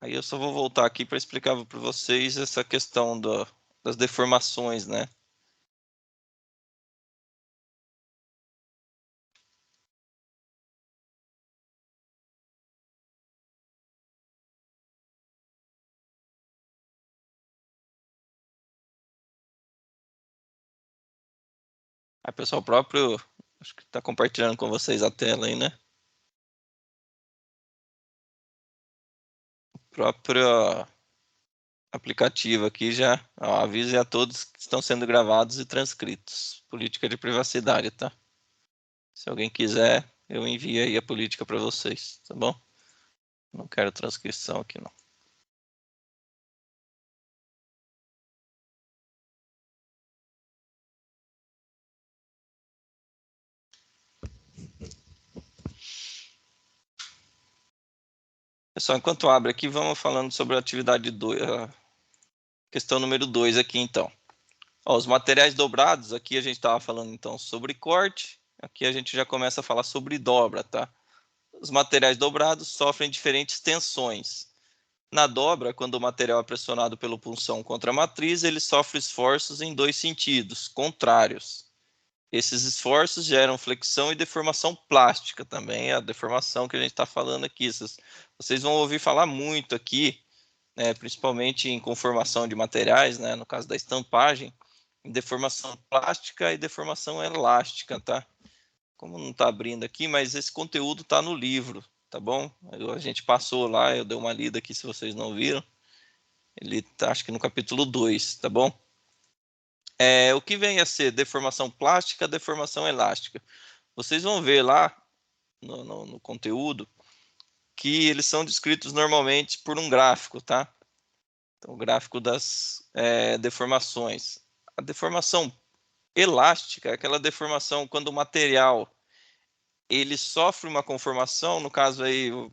Aí eu só vou voltar aqui para explicar para vocês essa questão das deformações, né? Aí, pessoal, o próprio, acho que está compartilhando com vocês a tela aí, né? O próprio aplicativo aqui já avise a todos que estão sendo gravados e transcritos. Política de privacidade, tá? Se alguém quiser, eu envio aí a política para vocês, tá bom? Não quero transcrição aqui, não. Pessoal, enquanto abre aqui, vamos falando sobre a atividade 2, a questão número 2 aqui, então. Ó, os materiais dobrados, aqui a gente estava falando, então, sobre corte. Aqui a gente já começa a falar sobre dobra, tá? Os materiais dobrados sofrem diferentes tensões. Na dobra, quando o material é pressionado pelo punção contra a matriz, ele sofre esforços em dois sentidos, contrários. Esses esforços geram flexão e deformação plástica também, é a deformação que a gente está falando aqui. Vocês vão ouvir falar muito aqui, né, principalmente em conformação de materiais, né, no caso da estampagem, em deformação plástica e deformação elástica, tá? Como não está abrindo aqui, mas esse conteúdo está no livro, tá bom? A gente passou lá, eu dei uma lida aqui se vocês não viram. Ele está, acho que no capítulo 2, tá bom? O que vem a ser deformação plástica, deformação elástica? Vocês vão ver lá no conteúdo que eles são descritos normalmente por um gráfico, tá? Então, o gráfico das deformações. A deformação elástica é aquela deformação quando o material ele sofre uma conformação, no caso aí, vou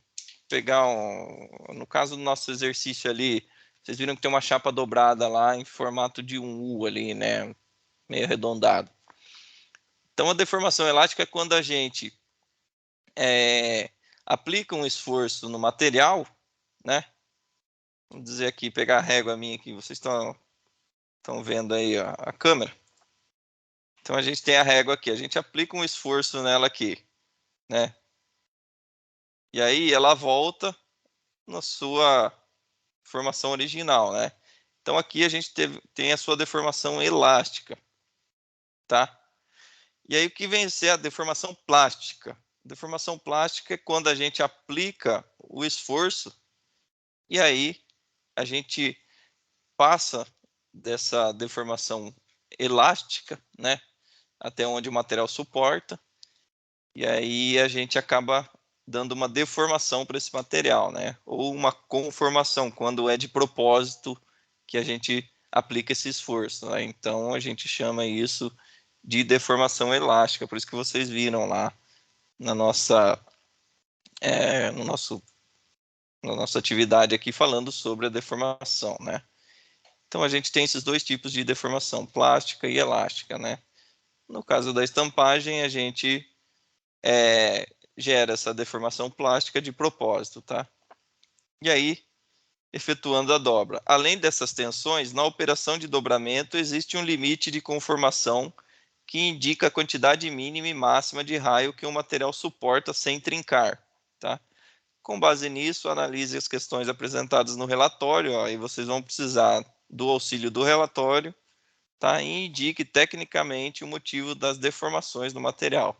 pegar no caso do nosso exercício ali, vocês viram que tem uma chapa dobrada lá em formato de um U ali, né? Meio arredondado. Então, a deformação elástica é quando a gente aplica um esforço no material, né? Vamos dizer aqui, pegar a régua minha aqui, vocês estão vendo aí a câmera. Então, a gente tem a régua aqui, a gente aplica um esforço nela aqui, né? E aí ela volta na sua formação original, né? Então, aqui a gente tem a sua deformação elástica, tá? E aí, o que vem a ser a deformação plástica? Deformação plástica é quando a gente aplica o esforço e aí a gente passa dessa deformação elástica, né, até onde o material suporta, e aí a gente acaba dando uma deformação para esse material, né, ou uma conformação, quando é de propósito que a gente aplica esse esforço, né? Então a gente chama isso de deformação elástica, por isso que vocês viram lá na nossa, no nosso, na nossa atividade aqui falando sobre a deformação, né? Então, a gente tem esses dois tipos de deformação, plástica e elástica, né? No caso da estampagem, a gente gera essa deformação plástica de propósito, tá? E aí, efetuando a dobra. Além dessas tensões, na operação de dobramento, existe um limite de conformação que indica a quantidade mínima e máxima de raio que um material suporta sem trincar, tá? Com base nisso, analise as questões apresentadas no relatório, aí vocês vão precisar do auxílio do relatório, tá? E indique tecnicamente o motivo das deformações do material.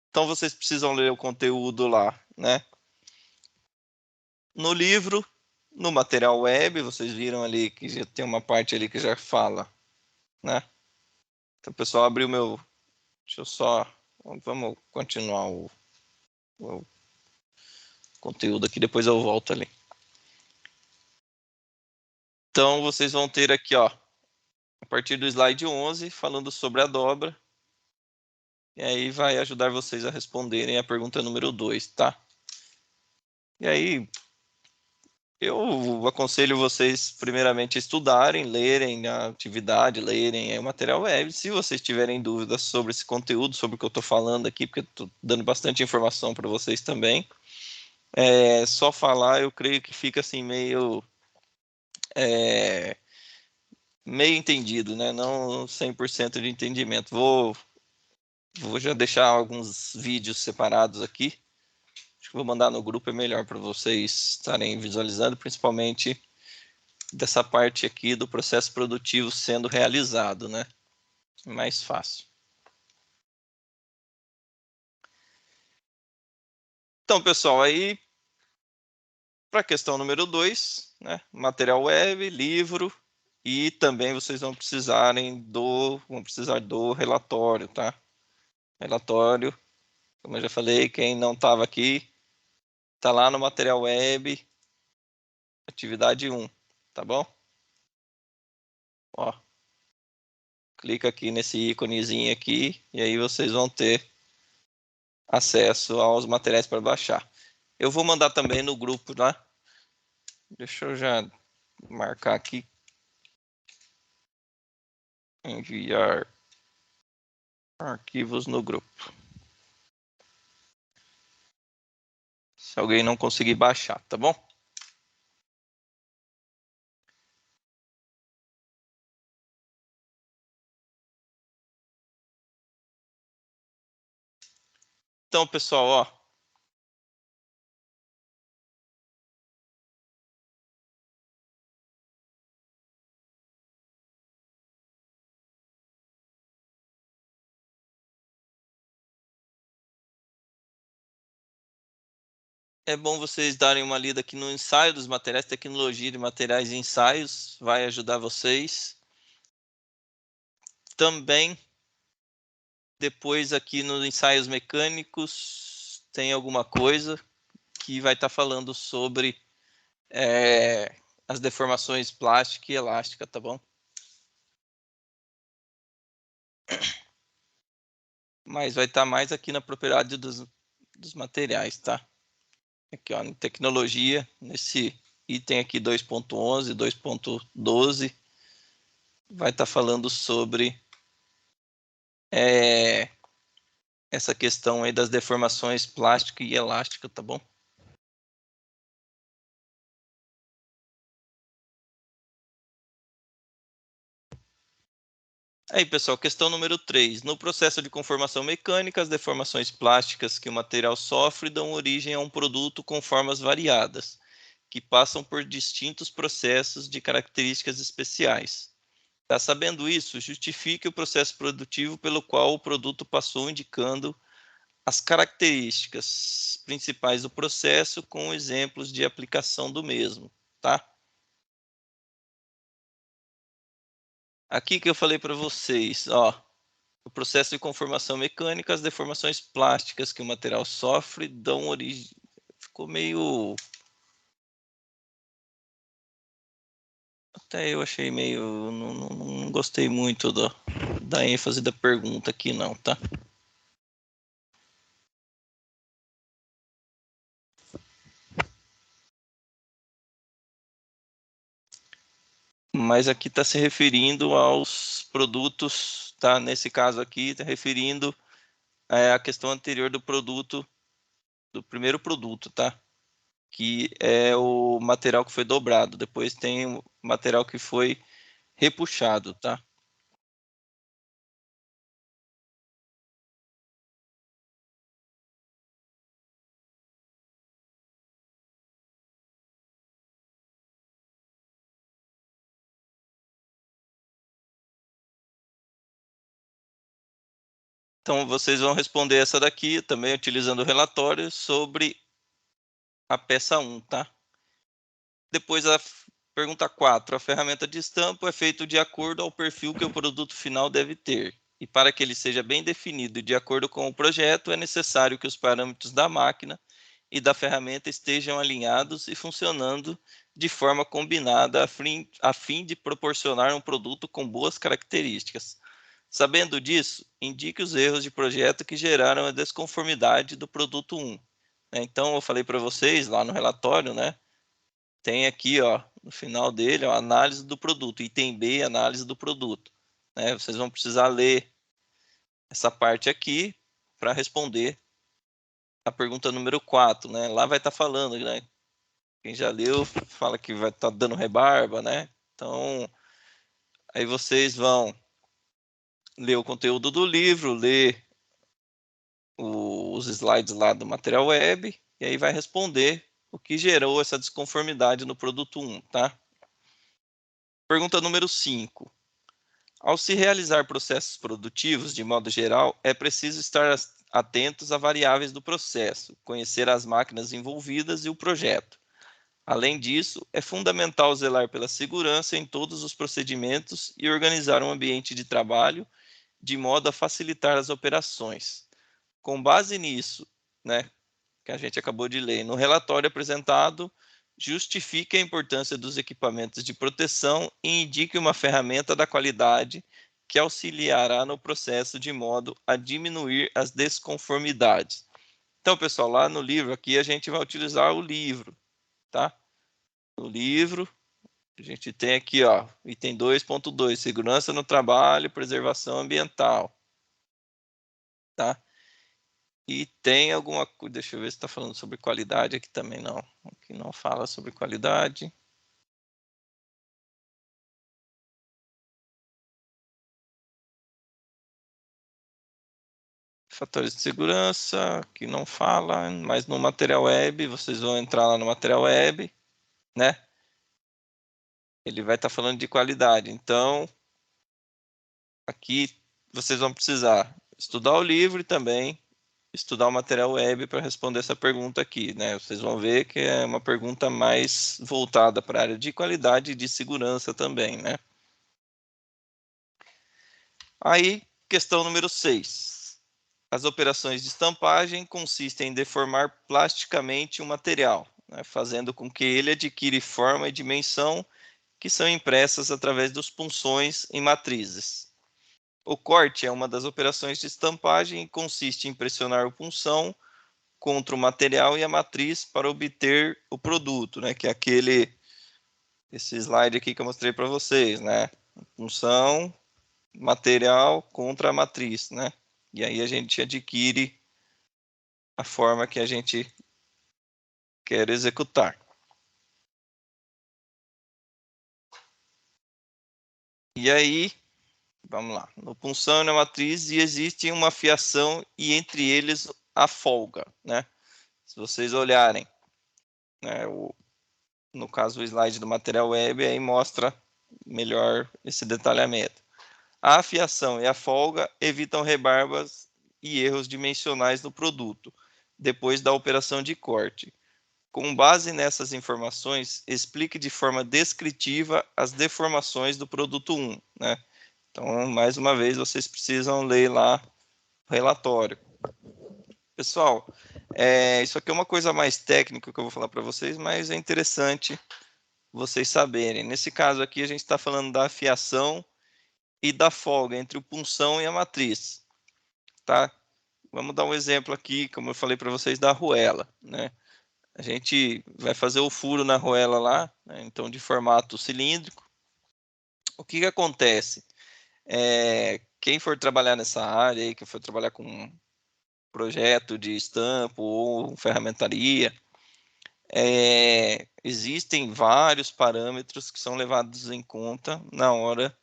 Então, vocês precisam ler o conteúdo lá, né? No livro, no material web, vocês viram ali que já tem uma parte ali que já fala, né? Então, o pessoal abriu meu... Deixa eu só... Vamos continuar o conteúdo aqui, depois eu volto ali. Então, vocês vão ter aqui, ó, a partir do slide 11, falando sobre a dobra. E aí vai ajudar vocês a responderem a pergunta número 2, tá? E aí, eu aconselho vocês, primeiramente, a estudarem, lerem a atividade, lerem o material web. Se vocês tiverem dúvidas sobre esse conteúdo, sobre o que eu estou falando aqui, porque eu estou dando bastante informação para vocês também, Só falar, eu creio que fica assim meio entendido, né? Não 100% de entendimento. Vou já deixar alguns vídeos separados aqui. Acho que vou mandar no grupo, é melhor para vocês estarem visualizando, principalmente dessa parte aqui do processo produtivo sendo realizado, né? Mais fácil. Então, pessoal, aí para a questão número 2, né? Material web, livro e também vocês vão precisar do relatório, tá? Relatório, como eu já falei, quem não estava aqui, tá lá no material web, atividade 1, tá bom? Ó, clica aqui nesse íconezinho aqui e aí vocês vão ter acesso aos materiais para baixar. Eu vou mandar também no grupo, tá? Deixa eu já marcar aqui. Enviar arquivos no grupo. Se alguém não conseguir baixar, tá bom? Então, pessoal, ó, é bom vocês darem uma lida aqui no ensaio dos materiais, tecnologia de materiais e ensaios, vai ajudar vocês. Também, depois aqui nos ensaios mecânicos, tem alguma coisa que vai estar falando sobre as deformações plástica e elástica, tá bom? Mas vai estar mais aqui na propriedade dos materiais, tá? Aqui, ó, em tecnologia, nesse item aqui 2.11, 2.12, vai estar falando sobre essa questão aí das deformações plástica e elástica, tá bom? Aí, pessoal, questão número 3. No processo de conformação mecânica, as deformações plásticas que o material sofre dão origem a um produto com formas variadas, que passam por distintos processos de características especiais. Tá sabendo isso, justifique o processo produtivo pelo qual o produto passou, indicando as características principais do processo com exemplos de aplicação do mesmo, tá? Aqui que eu falei para vocês, ó, o processo de conformação mecânica, as deformações plásticas que o material sofre dão origem. Ficou meio. Até eu achei meio. Não gostei muito da ênfase da pergunta aqui, não, tá? Mas aqui está se referindo aos produtos, tá? Nesse caso aqui, está referindo à questão anterior do produto, do primeiro produto, tá? Que é o material que foi dobrado. Depois tem o material que foi repuxado, tá? Então, vocês vão responder essa daqui, também utilizando o relatório, sobre a peça 1, tá? Depois, a pergunta 4. A ferramenta de estampo é feita de acordo ao perfil que o produto final deve ter. E para que ele seja bem definido de acordo com o projeto, é necessário que os parâmetros da máquina e da ferramenta estejam alinhados e funcionando de forma combinada a fim de proporcionar um produto com boas características. Sabendo disso, indique os erros de projeto que geraram a desconformidade do produto 1. Então, eu falei para vocês lá no relatório, né? Tem aqui, ó, no final dele, a análise do produto, item B, análise do produto. Né? Vocês vão precisar ler essa parte aqui para responder a pergunta número 4, né? Lá vai estar falando, né? Quem já leu fala que vai estar dando rebarba, né? Então, aí vocês vão ler o conteúdo do livro, ler os slides lá do material web, e aí vai responder o que gerou essa desconformidade no produto 1, tá? Pergunta número 5. Ao se realizar processos produtivos, de modo geral, é preciso estar atentos a variáveis do processo, conhecer as máquinas envolvidas e o projeto. Além disso, é fundamental zelar pela segurança em todos os procedimentos e organizar um ambiente de trabalho de modo a facilitar as operações. Com base nisso, né, que a gente acabou de ler, no relatório apresentado, justifique a importância dos equipamentos de proteção e indique uma ferramenta da qualidade que auxiliará no processo de modo a diminuir as desconformidades. Então, pessoal, lá no livro aqui a gente vai utilizar o livro, tá? No livro, a gente tem aqui, ó, item 2.2, segurança no trabalho e preservação ambiental, tá? E tem alguma coisa, deixa eu ver se está falando sobre qualidade, aqui também não. Aqui não fala sobre qualidade. Fatores de segurança, que não fala, mas no material web, vocês vão entrar lá no material web, né? Ele vai estar falando de qualidade. Então, aqui vocês vão precisar estudar o livro e também estudar o material web para responder essa pergunta aqui, né? Vocês vão ver que é uma pergunta mais voltada para a área de qualidade e de segurança também, né? Aí, questão número 6. As operações de estampagem consistem em deformar plasticamente um material, né, fazendo com que ele adquire forma e dimensão que são impressas através dos punções em matrizes. O corte é uma das operações de estampagem e consiste em pressionar o punção contra o material e a matriz para obter o produto, né, que é esse slide aqui que eu mostrei para vocês, né? Punção, material contra a matriz, né? E aí a gente adquire a forma que a gente quer executar. E aí, vamos lá, no punção e na matriz existe uma fiação e entre eles a folga, né? Se vocês olharem, né, no caso o slide do material web, aí mostra melhor esse detalhamento. A fiação e a folga evitam rebarbas e erros dimensionais no produto, depois da operação de corte. Com base nessas informações, explique de forma descritiva as deformações do produto 1, né? Então, mais uma vez, vocês precisam ler lá o relatório. Pessoal, isso aqui é uma coisa mais técnica que eu vou falar para vocês, mas é interessante vocês saberem. Nesse caso aqui, a gente está falando da fiação e da folga entre o punção e a matriz, tá? Vamos dar um exemplo aqui, como eu falei para vocês, da arruela, né? A gente vai fazer o furo na arruela lá, né? Então de formato cilíndrico. O que acontece? Quem for trabalhar nessa área, aí, que for trabalhar com projeto de estampo ou ferramentaria, existem vários parâmetros que são levados em conta na hora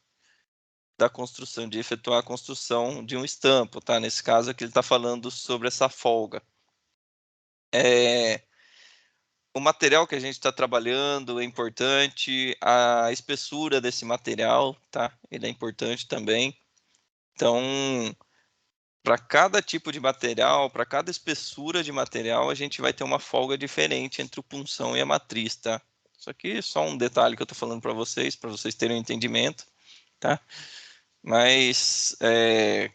da construção, de efetuar a construção de um estampo, tá? Nesse caso aqui ele está falando sobre essa folga. O material que a gente está trabalhando é importante, a espessura desse material, tá? Ele é importante também. Então, para cada tipo de material, para cada espessura de material, a gente vai ter uma folga diferente entre o punção e a matriz, tá? Isso aqui é só um detalhe que eu estou falando para vocês terem um entendimento, tá? Mas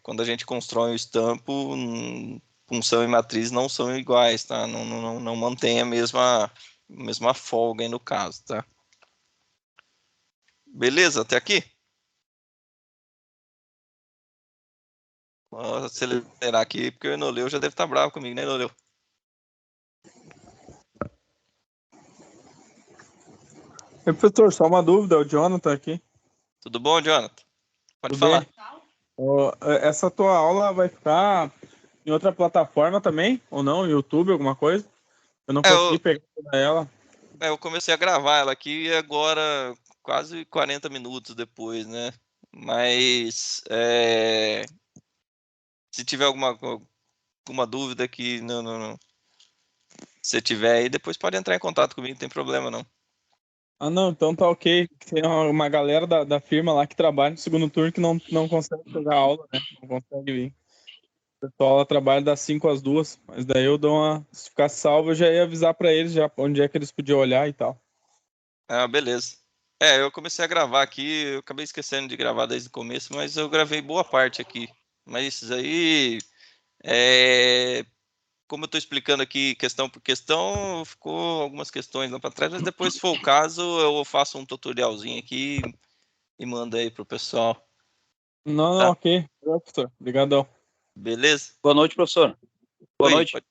quando a gente constrói o estampo, punção e matriz não são iguais, tá? Não mantém a mesma folga aí no caso, tá? Beleza, até aqui? Vou acelerar aqui, porque o Enoleu já deve estar bravo comigo, né, Enoleu? Professor, só uma dúvida, o Jonathan aqui. Tudo bom, Jonathan? Pode Tudo falar. bem? Essa tua aula vai ficar em outra plataforma também? Ou não? YouTube, alguma coisa? Eu não É, consegui eu, pegar toda ela. eu comecei a gravar ela aqui e agora quase 40 minutos depois, né? Mas se tiver alguma dúvida que se tiver aí, depois pode entrar em contato comigo, não tem problema não. Ah, não, então tá ok. Tem uma galera da firma lá que trabalha no segundo turno que não consegue pegar aula, né? Não consegue vir. O pessoal lá trabalha das 5 às 2, mas daí eu dou uma. Se ficar salvo, eu já ia avisar pra eles já onde é que eles podiam olhar e tal. Ah, beleza. Eu comecei a gravar aqui, eu acabei esquecendo de gravar desde o começo, mas eu gravei boa parte aqui. Mas isso aí, como eu estou explicando aqui questão por questão, ficou algumas questões lá para trás, mas depois, se for o caso, eu faço um tutorialzinho aqui e mando aí pro pessoal, Não, não, tá? ok. Professor, obrigadão. Beleza? Boa noite, professor. Boa Oi, noite.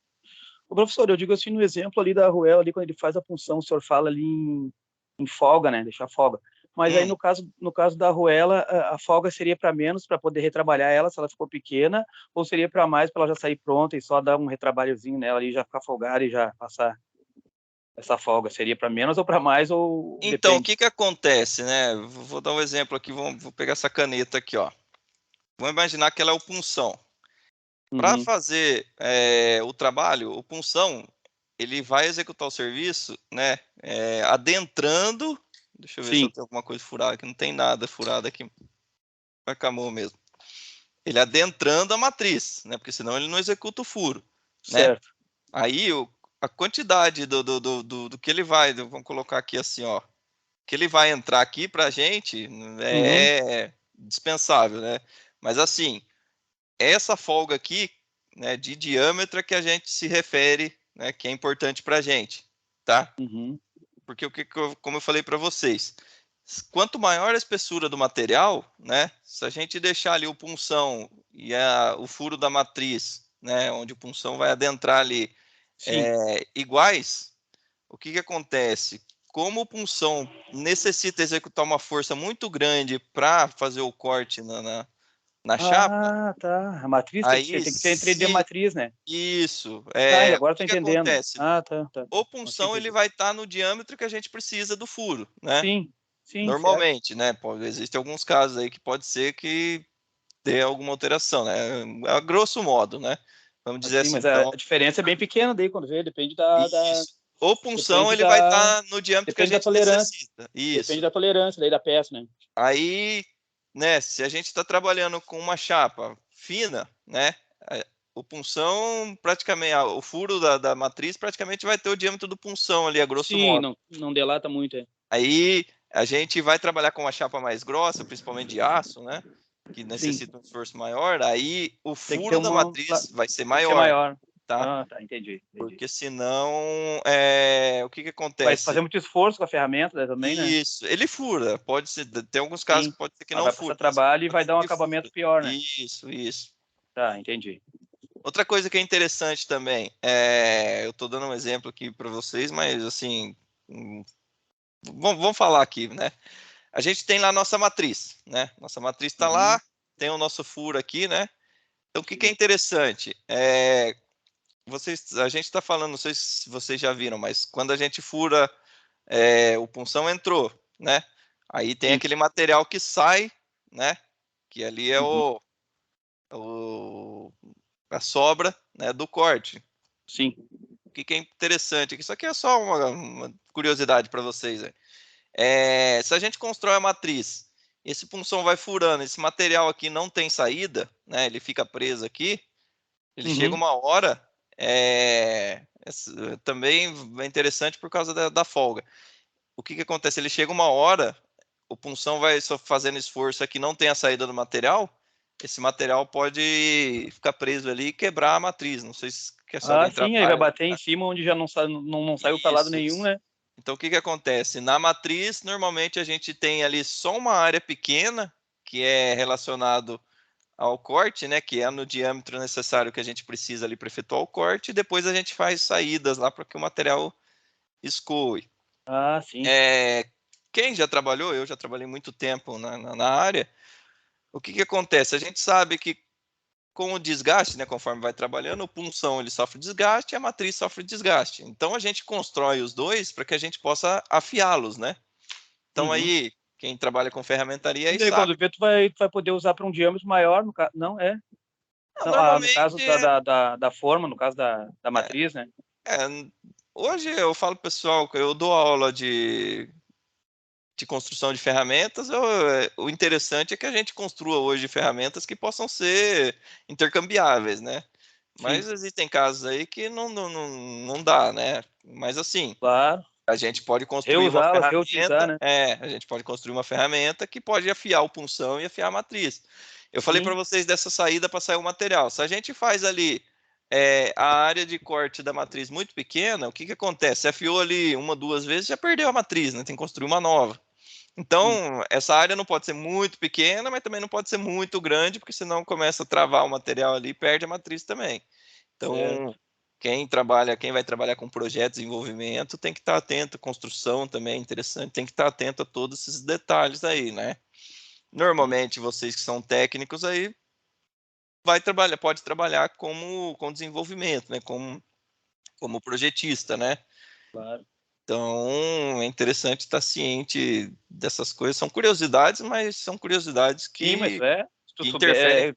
Ô, professor, eu digo assim, no exemplo ali da Ruel, ali, quando ele faz a punção, o senhor fala ali em folga, né? Deixar folga. Mas aí, no caso da Ruela, a folga seria para menos, para poder retrabalhar ela, se ela ficou pequena, ou seria para mais, para ela já sair pronta e só dar um retrabalhozinho nela ali, já ficar folgada e já passar essa folga? Seria para menos ou para mais, ou Então, o depende? que que acontece, né? Vou dar um exemplo aqui, vou pegar essa caneta aqui, ó. Vamos imaginar que ela é o punção. Para Uhum. fazer o trabalho, o punção, ele vai executar o serviço, né? Adentrando. Deixa eu ver se eu Sim, tenho alguma coisa furada aqui. Não tem nada furado aqui. Vai com a mão mesmo. Ele adentrando a matriz, né? Porque senão ele não executa o furo, né? certo. Aí a quantidade do que ele vai, vamos colocar aqui assim, ó, que ele vai entrar aqui para a gente Uhum. é dispensável, né? Mas assim, essa folga aqui, né, de diâmetro é que a gente se refere, né, que é importante para a gente, tá? Uhum. Porque como eu falei para vocês, quanto maior a espessura do material, né, se a gente deixar ali o punção e o furo da matriz, né, onde o punção vai adentrar ali, Sim. iguais, o que que acontece? Como o punção necessita executar uma força muito grande para fazer o corte na chapa, Ah, tá. A matriz aí tem que ser em 3D matriz, né? isso, Ah, o agora que estou que entendendo. acontece? Ah, tá, tá. O Acho que punção ele entendi. vai estar no diâmetro que a gente precisa do furo, né? Sim, sim, certo. Normalmente, né? Existem alguns casos aí que pode ser que dê alguma alteração, né? A grosso modo, né? Vamos dizer Assim, assim. mas a Então, diferença é bem pequena daí quando vê, depende da isso. O punção depende ele vai da estar no diâmetro que a depende da gente tolerância, necessita. depende Isso. da tolerância daí da peça, né? Aí, né? Se a gente está trabalhando com uma chapa fina, né? O punção praticamente, o furo da matriz praticamente vai ter o diâmetro do punção ali, a grosso Sim, modo. não delata muito, é. Aí a gente vai trabalhar com uma chapa mais grossa, principalmente de aço, né? Que Sim, necessita um esforço maior. Aí o tem que ter furo da uma matriz vai ser tem que ser maior, maior. tá? Ah, tá, entendi. Porque senão, o que que Vai acontece? fazer muito esforço com a ferramenta, né, também, né? Isso, ele fura. Pode ser, tem alguns casos Sim. que pode ser que Mas não vai passar fure, mas trabalho e vai dar um que acabamento fura. pior, né? Isso, isso. Tá, entendi. Outra coisa que é interessante também, eu estou dando um exemplo aqui para vocês, mas assim, vamos falar aqui, né? A gente tem lá a nossa matriz, né? Nossa matriz está Uhum. lá, tem o nosso furo aqui, né? Então, o que que é Sim. interessante? A gente está falando, não sei se vocês já viram, mas quando a gente fura, o punção entrou, né? Aí tem Sim. aquele material que sai, né? Que ali é Uhum. o- a sobra, né, do corte. Sim. O que que é interessante? Isso aqui é só uma curiosidade para vocês, né? Se a gente constrói a matriz, esse punção vai furando, esse material aqui não tem saída, né? Ele fica preso aqui. Ele chega Uhum. uma hora, também é interessante por causa da folga. O que que acontece? Ele chega uma hora, o punção vai só fazendo esforço aqui, não tem a saída do material. Esse material pode ficar preso ali e quebrar a matriz. Não sei se quer só Ah, alguém sim, aí vai trabalha. bater em cima onde já não saiu para lado Isso, nenhum, isso. né? Então, o que que acontece? Na matriz, normalmente a gente tem ali só uma área pequena, que é relacionado ao corte, né? Que é no diâmetro necessário que a gente precisa ali para efetuar o corte, e depois a gente faz saídas lá para que o material escoe. Ah, sim. É, quem já trabalhou, eu já trabalhei muito tempo na área, o que que acontece? A gente sabe que com o desgaste, né, conforme vai trabalhando, o punção ele sofre desgaste e a matriz sofre desgaste. Então a gente constrói os dois para que a gente possa afiá-los, né? Então aí, quem trabalha com ferramentaria aí E daí, sabe. quando vê, tu vai poder usar para um diâmetro maior, no caso. Não, é. Não, no caso Normalmente, da forma, no caso da matriz, né? hoje eu falo pro pessoal que eu dou aula de construção de ferramentas, o interessante é que a gente construa hoje ferramentas que possam ser intercambiáveis, né? Mas Sim, existem casos aí que não dá, né? Mas assim, claro. a gente pode construir uma Reusá-las, reutilizar, ferramenta, né? a gente pode construir uma ferramenta que pode afiar o punção e afiar a matriz. Eu falei para Sim, vocês dessa saída para sair o material. Se a gente faz ali a área de corte da matriz muito pequena, o que que acontece? Você afiou ali uma, duas vezes, já perdeu a matriz, né? Tem que construir uma nova. sim, Então, essa área não pode ser muito pequena, mas também não pode ser muito grande, porque senão começa a travar o material ali e perde a matriz também. Então, certo. quem vai trabalhar com projeto de desenvolvimento tem que estar atento, construção também é interessante, tem que estar atento a todos esses detalhes aí, né? Normalmente, vocês que são técnicos aí, pode trabalhar com desenvolvimento, né? Como projetista, né? Claro. Então, é interessante estar ciente dessas coisas. São curiosidades, mas são curiosidades Sim, mas se tu que interferem. souber,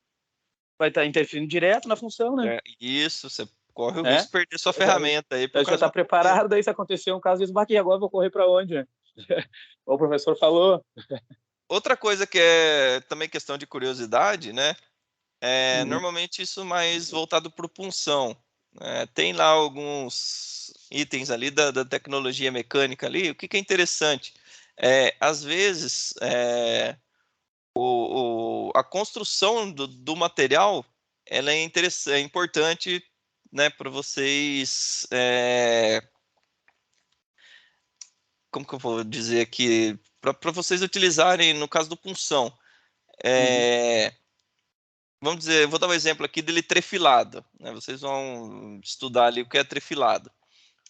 vai estar interferindo direto na função, né? Isso, você corre o É? risco de perder sua Já, ferramenta aí por já causa tá de uma bobeira. preparado, daí se acontecer um caso desse, "Bah, e agora eu vou correr para onde, né?" O professor falou. Outra coisa que é também questão de curiosidade, né? Uhum. Normalmente isso mais voltado para punção. Tem lá alguns itens ali da tecnologia mecânica ali. O que que é interessante? Às vezes, a construção do material ela é interessante, é importante, né, para vocês. Como que eu vou dizer aqui? Para vocês utilizarem no caso do punção. Uhum. É, vamos dizer, vou dar um exemplo aqui dele trefilado, né? Vocês vão estudar ali o que é trefilado.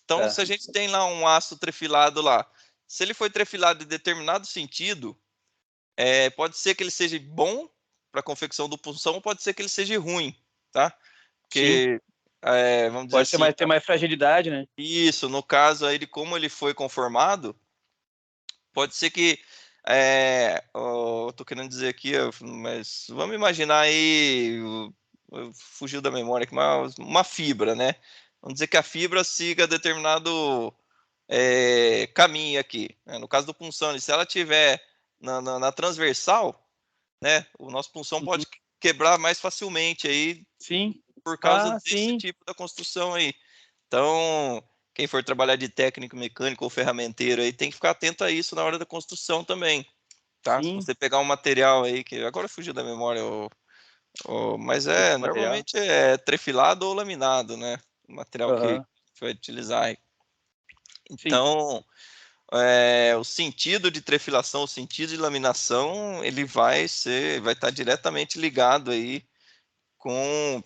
Então, Tá. se a gente tem lá um aço trefilado lá, se ele foi trefilado em determinado sentido, pode ser que ele seja bom para a confecção do punção, ou pode ser que ele seja ruim, tá? Sim. Porque, vamos dizer Pode ser assim, mais, ter mais fragilidade, né? isso, no caso aí de como ele foi conformado, pode ser que, tô querendo dizer aqui, mas vamos imaginar aí, fugiu da memória aqui, uma fibra, né? Vamos dizer que a fibra siga determinado caminho aqui, né? No caso do punção, se ela tiver na transversal, né, o nosso punção Uhum. pode quebrar mais facilmente aí Sim. por causa Ah, desse sim. tipo da construção aí. Então, quem for trabalhar de técnico mecânico ou ferramenteiro aí tem que ficar atento a isso na hora da construção também, tá? Se Sim. você pegar um material aí que agora fugiu da memória, mas Tipo de material. normalmente é trefilado ou laminado, né? O material que Aham. vai utilizar aí. Sim. Então, o sentido de trefilação, o sentido de laminação, ele vai estar diretamente ligado aí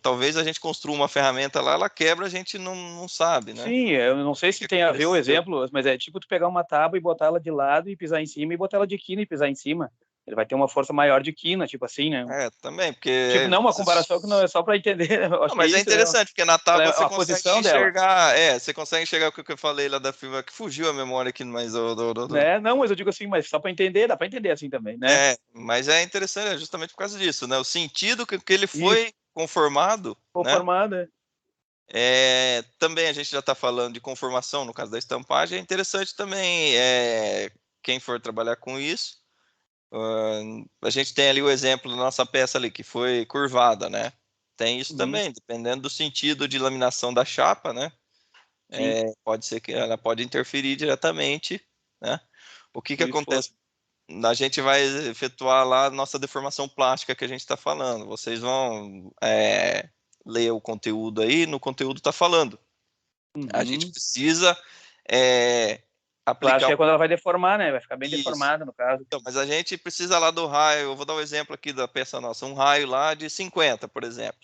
talvez a gente construa uma ferramenta lá, ela quebra, a gente não sabe, né? Sim, eu não sei O se que tem a ver o aconteceu? exemplo, mas é tipo tu pegar uma tábua e botar ela de lado e pisar em cima e botar ela de quina e pisar em cima. Ele vai ter uma força maior de quina, tipo assim, né? Também, Tipo, porque não uma comparação que não é só para entender, né? Eu não, acho que é mas é isso, né? interessante, porque na Ela tábua é você a consegue posição dela, enxergar, você consegue enxergar o que eu falei lá da fibra, que fugiu a memória aqui, mas né? Não, mas eu digo assim, mas só para entender, dá para entender assim também, né? mas é interessante justamente por causa disso, né? O sentido que ele Isso, foi conformado, né? conformada. Também a gente já está falando de conformação no caso da estampagem, é interessante também, quem for trabalhar com isso, a gente tem ali o exemplo da nossa peça ali, que foi curvada, né? Tem isso Uhum, também, dependendo do sentido de laminação da chapa, né? sim, Pode ser que ela pode interferir diretamente, né? O que que no acontece? esforço. A gente vai efetuar lá a nossa deformação plástica que a gente está falando. Vocês vão ler o conteúdo aí, no conteúdo está falando. A gente Uhum. precisa é, aplicar Plástica é quando ela vai deformar, né? Vai ficar bem isso. deformada, no caso. Então, mas a gente precisa lá do raio, eu vou dar um exemplo aqui da peça nossa, um raio lá de 50, por exemplo.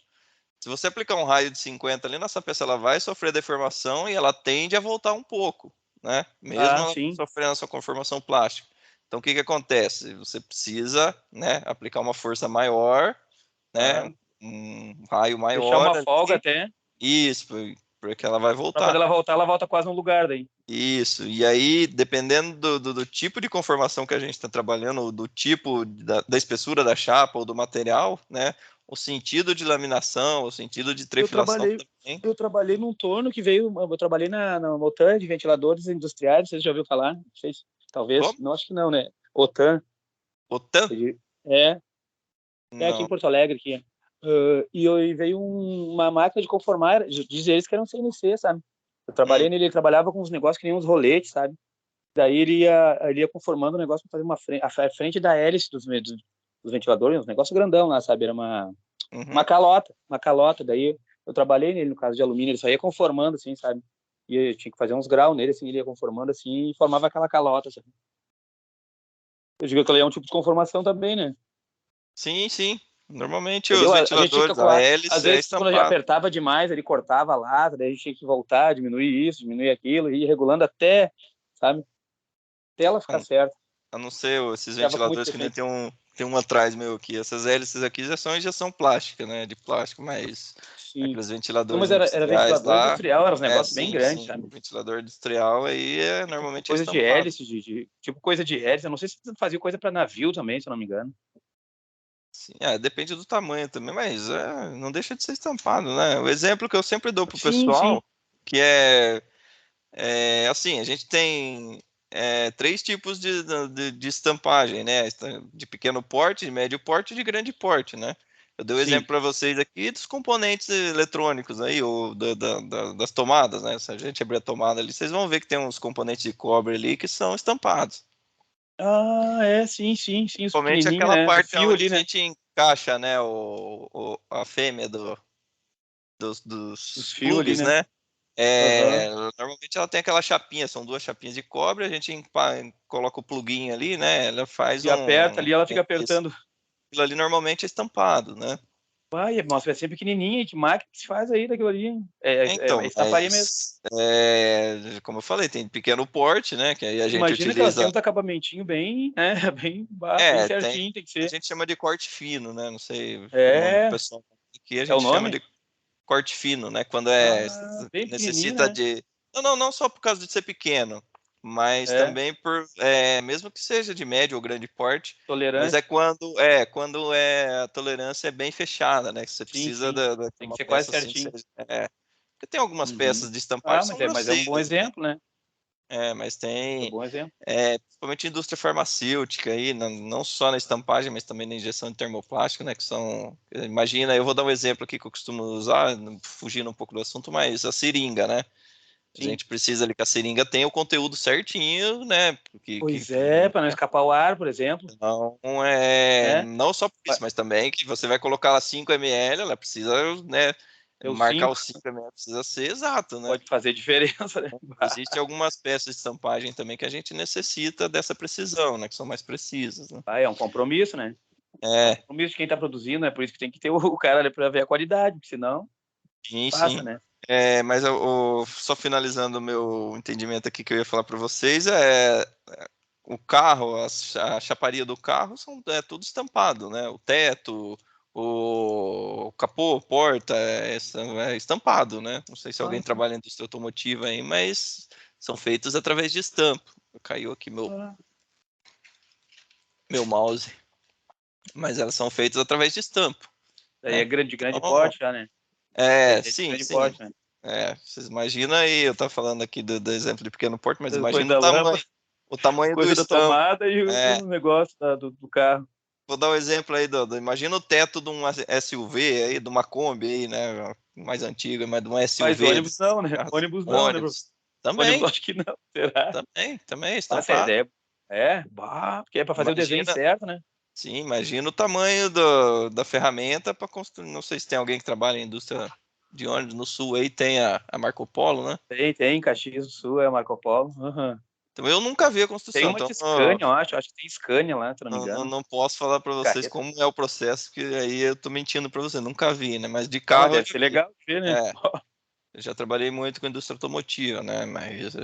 Se você aplicar um raio de 50 ali, nossa peça ela vai sofrer deformação e ela tende a voltar um pouco, né? Mesmo Ah, ela sim. sofrendo a sua conformação plástica. Então, o que que acontece? Você precisa, né, aplicar uma força maior, né, Claro. raio maior. Deixar uma folga ali. até. Isso, porque ela vai Pra voltar. quando ela volta quase no lugar daí. Isso, e aí, dependendo do tipo de conformação que a gente está trabalhando, do tipo da espessura da chapa ou do material, né? O sentido de laminação, o sentido de trefilação também. Eu trabalhei num torno que veio. Eu trabalhei na OTAN de ventiladores industriais, vocês já ouviram falar? Não sei se, talvez. Como? Não, acho que não, né? OTAN. OTAN? É aqui em Não. Porto Alegre. Aqui. E veio uma máquina de conformar, diz eles que era um CNC, sabe? Eu trabalhei nele, ele trabalhava com uns negócios que nem uns roletes, sabe? Daí ele ia conformando o negócio para fazer a frente da hélice dos ventiladores, um negócio grandão lá, sabe? Era uma calota. Daí eu trabalhei nele, no caso de alumínio, ele só ia conformando, assim, sabe? E eu tinha que fazer uns graus nele, assim, ele ia conformando, assim, e formava aquela calota, sabe? Eu digo que ele é um tipo de conformação também, né? Sim, sim. Normalmente Entendeu? os A gente tinha que ventiladores, a calcular. Às hélice é vezes, quando ele estampado. apertava demais, ele cortava lá, daí a gente tinha que voltar, diminuir isso, diminuir aquilo, e ir regulando até, sabe? Até ela ficar certa. A não ser esses Ficava com muito ventiladores que nem defeito. tem um atrás meu aqui. Essas hélices aqui já são injeção plástica, né? De plástico, mas Sim. aqueles Não, ventiladores mas era industriais ventilador lá. industrial, era uns negócios bem Sim, grandes, sim. sabe? O ventilador industrial aí normalmente é Coisa de estampado. hélice, tipo coisa de hélice. Eu não sei se você fazia coisa para navio também, se eu não me engano. Sim, depende do tamanho também, mas não deixa de ser estampado, né? O exemplo que eu sempre dou pro Sim, sim. pessoal, que assim, a gente tem 3 tipos de estampagem, né? De pequeno porte, de médio porte e de grande porte, né? Eu dei o Sim. exemplo para vocês aqui dos componentes eletrônicos aí, ou das tomadas, né? Se a gente abrir a tomada ali, vocês vão ver que tem uns componentes de cobre ali que são estampados. Sim, os Principalmente pequenininhos, aquela né? Do parte fio onde ali, a né? gente encaixa, né, a fêmea Os dos fios ali, plugs, né? né? Aham. Normalmente ela tem aquela chapinha, são 2 chapinhas de cobre, a gente coloca o pluguinho ali, né? Ela faz E aperta ali, ela fica isso. apertando. Aquilo ali normalmente é estampado, né? Nossa, vai ser pequenininha, que máquina que se faz aí daquilo ali? Então, É estamparia mesmo. como eu falei, tem pequeno porte, né? Que aí a gente Imagina que elas têm utiliza. uns acabamentinhos bem, né? Bem certinho, tem que A ser. gente chama de corte fino, né? Não sei o nome do É, pessoal aqui, a é o gente chama nome? de corte fino, né? Quando Bem pequenininho, necessita né? de. Não só por causa de ser pequeno, mas É, também mesmo que seja de médio ou grande porte, mas tolerância. quando a tolerância é bem fechada, né? Que você Sim, precisa sim. de Tem que uma ser quase peça assim que certinho. seja. Porque tem algumas Uhum. peças de estampagem que são Mas é um bom grosseiras, né? exemplo, né? Mas É um tem bom exemplo. principalmente indústria farmacêutica aí, não só na estampagem, mas também na injeção de termoplástico, né, que são, imagina, eu vou dar um exemplo aqui que eu costumo usar, fugindo um pouco do assunto, mas a seringa, né, a Sim. gente precisa ali que a seringa tenha o conteúdo certinho, né, Pois é, para não escapar o ar, por exemplo, né? não só por isso, mas também que você vai colocar lá 5 ml, ela precisa, né, Eu marcar 5 os 5 ml, precisa ser exato, né. pode fazer diferença, né? Existem algumas peças de estampagem também que a gente necessita dessa precisão, né? Que são mais precisas, né? É um compromisso, né? É um É, compromisso de quem está produzindo, né? Por isso que tem que ter o cara ali para ver a qualidade, porque senão sim, passa, sim. né? Mas só finalizando o meu entendimento aqui que eu ia falar para vocês, o carro, a chaparia do carro é tudo estampado, né? O teto, o capô, porta, é estampado, né? Não sei se alguém Sim. trabalha em indústria automotiva aí, mas são feitos através de estampo. Caiu aqui meu mouse. Mas elas são feitas através de estampo, Daí é né? grande, grande Então, porte já, né? Daí é de sim, grande sim. porte, né? Vocês imaginam aí, eu estava falando aqui do exemplo de pequeno porte, mas Depois imagina da lâmpada, o tamanho do coisa da estampo. tomada e o negócio do carro. Vou dar um exemplo aí, imagina o teto de um SUV aí, de uma Kombi aí, né? Mais antiga, mas de um Mas SUV, ônibus não, né? carros, Ônibus não, né, bro? ônibus. Ônibus Também, acho que não. Será? também, Nossa, estampado. porque é para fazer o desenho Imagina, certo, né? sim, imagina o tamanho da ferramenta para construir. Não sei se tem alguém que trabalha em indústria de ônibus no sul aí, tem a Marco Polo, né? Tem, Caxias do Sul, é Marco Polo. Uhum. Então eu nunca vi a Tem construção, uma então de Scania, eu acho que tem Scania lá, se eu não me engano. não posso falar para vocês Carreta. como é o processo, que aí eu tô mentindo para você, nunca vi, né? Mas de Mas carro eu deve já ser vi. legal de ver, né? É, eu já trabalhei muito com indústria automotiva, né? Mas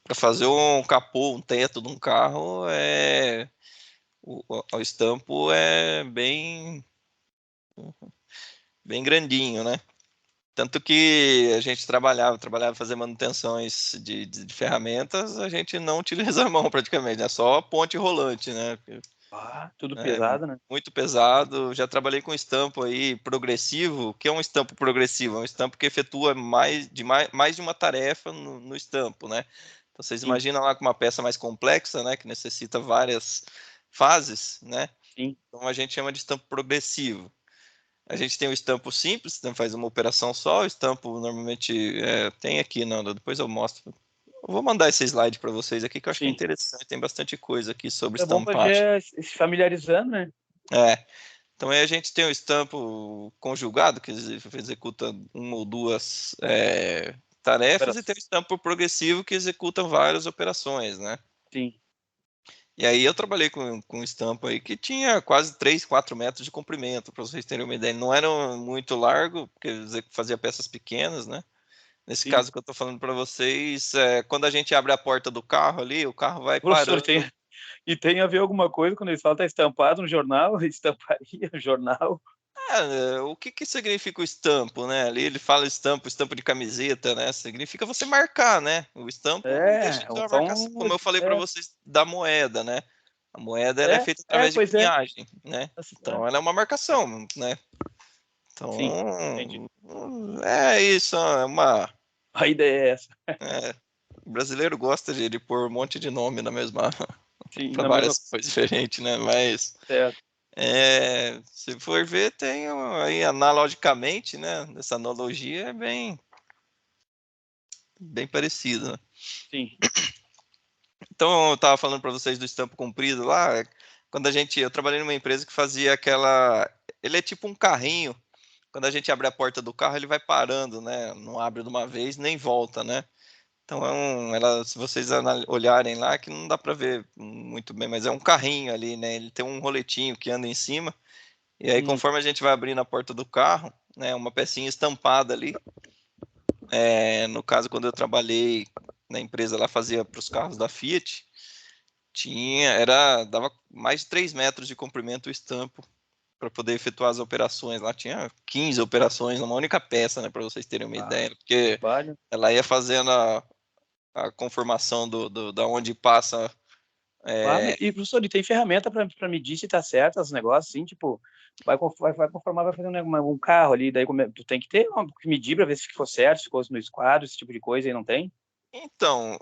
para fazer um capô, um teto de um carro, o estampo é bem bem grandinho, né? Tanto que a gente trabalhava fazer manutenções de ferramentas, a gente não utiliza a mão praticamente, é só ponte rolante, né? Tudo É pesado, né? muito pesado. Já trabalhei com estampo aí progressivo. O que é um estampo progressivo? É um estampo que efetua mais de uma tarefa no estampo, né? Então vocês Sim, imaginam lá com uma peça mais complexa, né? Que necessita várias fases, né? sim. Então a gente chama de estampo progressivo. A gente tem o estampo simples, então faz uma operação só. O estampo normalmente tem aqui, não, depois eu mostro. Eu vou mandar esse slide para vocês aqui que eu acho que é Sim. interessante. Tem bastante coisa aqui sobre É bom pra estampagem. já se familiarizando, né? Então aí a gente tem o estampo conjugado, que executa uma ou duas tarefas, e tem o estampo progressivo, que executa várias operações, né? Sim. E aí eu trabalhei com estampo aí que tinha quase 3, 4 metros de comprimento, para vocês terem uma ideia. Não era muito largo, porque fazia peças pequenas, né? Nesse Sim. caso que eu estou falando para vocês, quando a gente abre a porta do carro ali, o carro vai Professor, parando. tem a ver alguma coisa quando eles falam que tá estampado no jornal, estamparia, jornal? O que significa o estampo, né? Ali ele fala estampo de camiseta, né? Significa você marcar, né? O estampo não deixa de ser uma marcação, como eu falei para vocês, da moeda, né? A moeda ela é feita através de pois é. cunhagem, né? Então ela é uma marcação, né? Sim, entendi. Então é isso, A ideia é essa. o brasileiro gosta de pôr um monte de nome na mesma Sim, para na mesma. várias coisas diferentes, né? Mas Certo. se for ver, tem aí analogicamente, né? Essa analogia é bem parecida, né? Sim. Então eu estava falando para vocês do estampo comprido lá, quando eu trabalhei numa empresa que fazia ele é tipo um carrinho. Quando a gente abre a porta do carro, ele vai parando, né? Não abre de uma vez nem volta, né? Então se vocês olharem lá, que não dá para ver muito bem, mas é um carrinho ali, né? Ele tem um roletinho que anda em cima. E aí, conforme a gente vai abrindo a porta do carro, né, uma pecinha estampada ali. No caso, quando eu trabalhei na empresa, ela fazia para os carros da Fiat, dava mais de 3 metros de comprimento o estampo para poder efetuar as operações. Lá tinha 15 operações numa única peça, né, para vocês terem uma ideia, porque Trabalho. ela ia fazendo a conformação da onde passa. E, professor, e tem ferramenta para medir se tá certo os negócios, assim, tipo, vai conformar, vai fazer um carro ali, daí tu tem que ter que medir para ver se ficou certo, se ficou no esquadro, esse tipo de coisa aí, não tem? Então,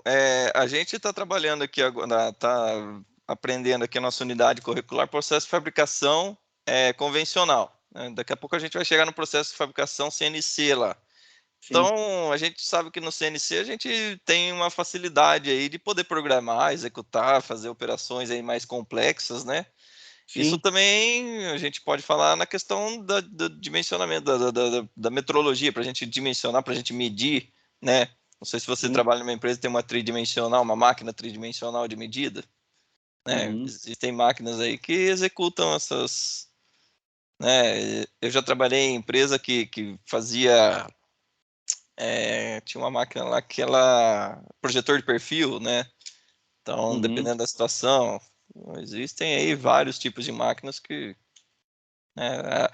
a gente está trabalhando aqui agora, está aprendendo aqui a nossa unidade curricular, processo de fabricação convencional, né? Daqui a pouco a gente vai chegar no processo de fabricação CNC lá. Sim. Então, a gente sabe que no CNC a gente tem uma facilidade aí de poder programar, executar, fazer operações aí mais complexas, né? Isso Sim. também a gente pode falar na questão do dimensionamento, da metrologia, para a gente dimensionar, para a gente medir, né? Não sei se você Sim. trabalha numa empresa que tem uma máquina tridimensional de medida, né? Uhum. Existem máquinas aí que executam essas, né? Eu já trabalhei em empresa que fazia, tinha uma máquina lá que ela, projetor de perfil, né? Então, Uhum. dependendo da situação, existem aí vários tipos de máquinas que, né,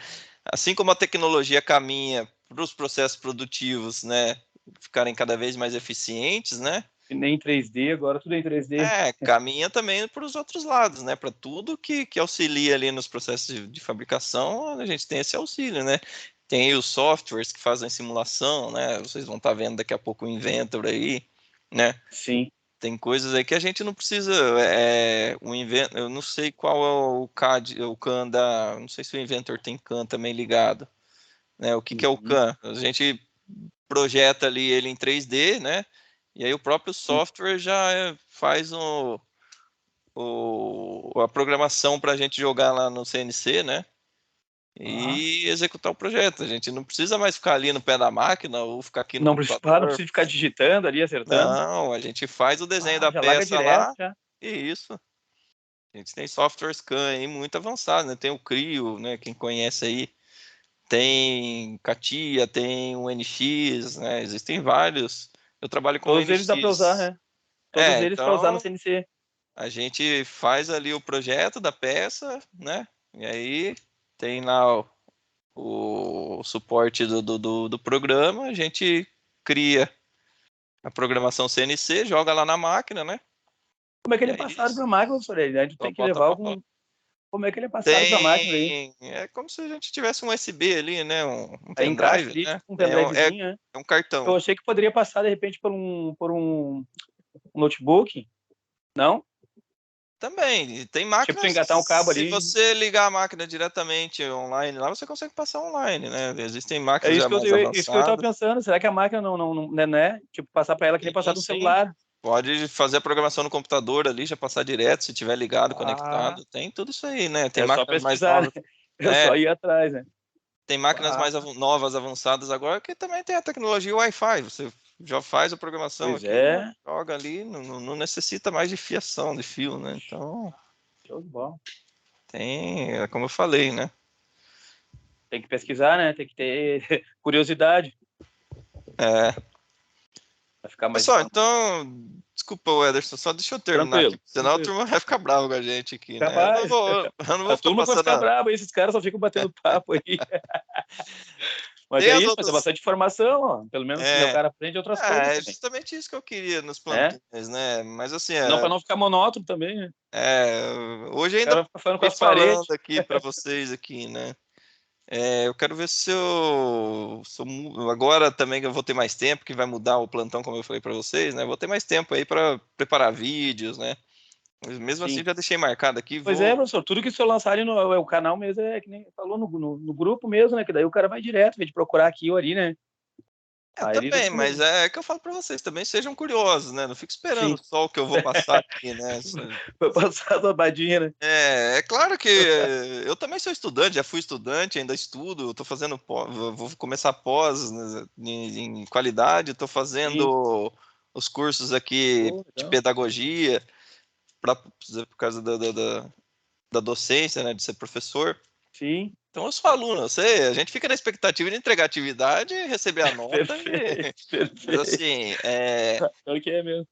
assim como a tecnologia caminha para os processos produtivos, né, ficarem cada vez mais eficientes, né? E nem em 3D, agora tudo é em 3D. Caminha também para os outros lados, né? Para tudo que auxilia ali nos processos de fabricação, a gente tem esse auxílio, né? Tem os softwares que fazem simulação, né? Vocês vão estar vendo daqui a pouco o Inventor aí, né? Sim. Tem coisas aí que a gente não precisa. Eu não sei qual é o CAD, o CAN não sei se o Inventor tem CAN também ligado, né? O que é o Uhum. CAN? A gente projeta ali ele em 3D, né? E aí o próprio Sim. software já faz a programação para a gente jogar lá no CNC, né? E executar o projeto. A gente não precisa mais ficar ali no pé da máquina ou ficar aqui no Não, não computador. precisa ficar digitando ali, acertando. Não, a gente faz o desenho da Já larga peça direto, lá já. e isso. A gente tem software scan aí muito avançado, né? Tem o Creo, né? Quem conhece aí. Tem CATIA, tem o NX, né? Existem vários. Eu trabalho com o Todos eles dá para usar, NX. né? Todos eles para usar no Então CNC. a gente faz ali o projeto da peça, né? E aí tem lá o suporte do programa, a gente cria a programação CNC, joga lá na máquina, né? Como é que ele é passado para a máquina, professor? A gente tem que levar algum... Como é que ele é passado para a máquina aí? É como se a gente tivesse um USB ali, né? Um Aí encaixa pendrive, ali, né? tipo um pendrivezinho, né? É um cartão. Eu achei que poderia passar, de repente, por um notebook. Não? Também, tem máquinas... Tipo, tu engatar um cabo ali. Se você ligar a máquina diretamente online lá, você consegue passar online, né? Existem máquinas já mais Isso que eu estava avançadas. pensando. Será que a máquina não né? Tipo, passar para ela que nem passar no celular. Pode fazer a programação no computador ali, já passar direto, se tiver ligado, Ah, conectado. Tem tudo isso aí, né? Tem é só máquinas mais pesquisar, novas. né? É só ir atrás, né? Tem máquinas mais novas, avançadas agora, que também tem a tecnologia Wi-Fi. Você já faz a programação Pois aqui, já é. joga ali, não necessita mais de fiação, de fio, né? Então, Show de bola. é como eu falei, né? Tem que pesquisar, né? Tem que ter curiosidade. Vai ficar mais Pessoal, então, desculpa, Ederson, só deixa eu terminar tranquilo. aqui, senão a turma vai ficar brava com a gente aqui, né? Capaz. Eu não vou A ficar turma vai passando... ficar brava, esses caras só ficam batendo papo aí. Mas Tem é as isso, mas é outras... bastante informação, ó. Pelo menos né, o cara aprende outras coisas É também. justamente isso que eu queria nos Né? plantões, né? Mas assim, Não, para não ficar monótono também, né? hoje O ainda cara vai ficar falando com fiquei as paredes. falando aqui para vocês aqui, né? Eu quero ver agora também que eu vou ter mais tempo, que vai mudar o plantão, como eu falei para vocês, né? Vou ter mais tempo aí para preparar vídeos, né? Mas mesmo assim, Sim. já deixei marcado aqui. Pois é, professor, tudo que o senhor lançarem no canal mesmo é que nem falou no grupo mesmo, né? Que daí o cara vai direto, vem de procurar aqui ou ali, né? Aí ele Também, mas é que eu falo para vocês, também sejam curiosos, né? Não fique esperando Sim. só o que eu vou passar aqui, né? Foi passar a dobradinha, né? É claro que eu também sou estudante, já fui estudante, ainda estudo, estou fazendo vou começar pós, né, em qualidade, estou Sim. fazendo os cursos aqui de pedagogia, por causa da docência, né, de ser professor. Sim. Então eu sou aluno, a gente fica na expectativa de entregar atividade, receber a nota, Perfeito. mas assim, Pior que é mesmo.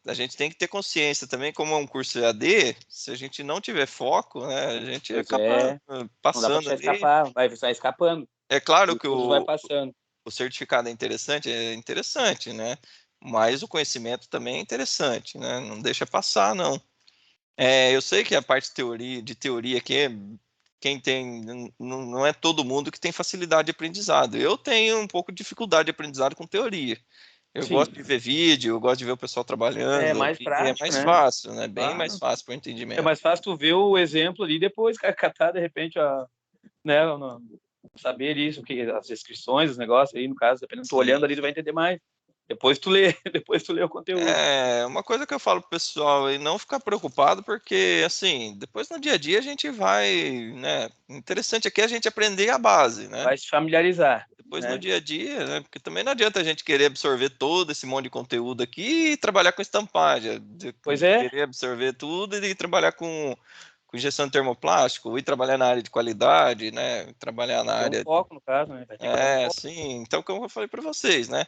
a gente tem que ter consciência também, como é um curso EAD, se a gente não tiver foco, né, a gente Pois acaba é. Não dá pra passando deixar ali. escapar, vai sair escapando. É claro E o que curso vai passando. o certificado é interessante, né? Mas o conhecimento também é interessante, né? Não deixa passar, não. Eu sei que a parte de teoria aqui, quem tem, não é todo mundo que tem facilidade de aprendizado. Eu tenho um pouco de dificuldade de aprendizado com teoria. Eu Sim. gosto de ver vídeo, eu gosto de ver o pessoal É trabalhando, mais é prático, mais né? fácil, né? Bem mais Claro. fácil para o É entendimento. mais fácil tu ver o exemplo ali e depois catar, de repente, né, saber isso, as descrições, os negócios aí, no caso, dependendo, tu olhando ali, tu vai entender mais. Depois tu lê, depois tu lê o conteúdo. Uma coisa que eu falo pro pessoal é não ficar preocupado, porque assim, depois no dia a dia a gente vai, né? Interessante aqui é a gente aprender a base, né? Vai se familiarizar. Depois no Né? dia a dia, né? Porque também não adianta a gente querer absorver todo esse monte de conteúdo aqui e trabalhar com estampagem, Pois é. querer absorver tudo e trabalhar com injeção de termoplástico, ou ir trabalhar na área de qualidade, né? Trabalhar na Tem um área. foco, no caso, né? Vai ter que ter um foco. Sim. Então, como eu falei para vocês, né?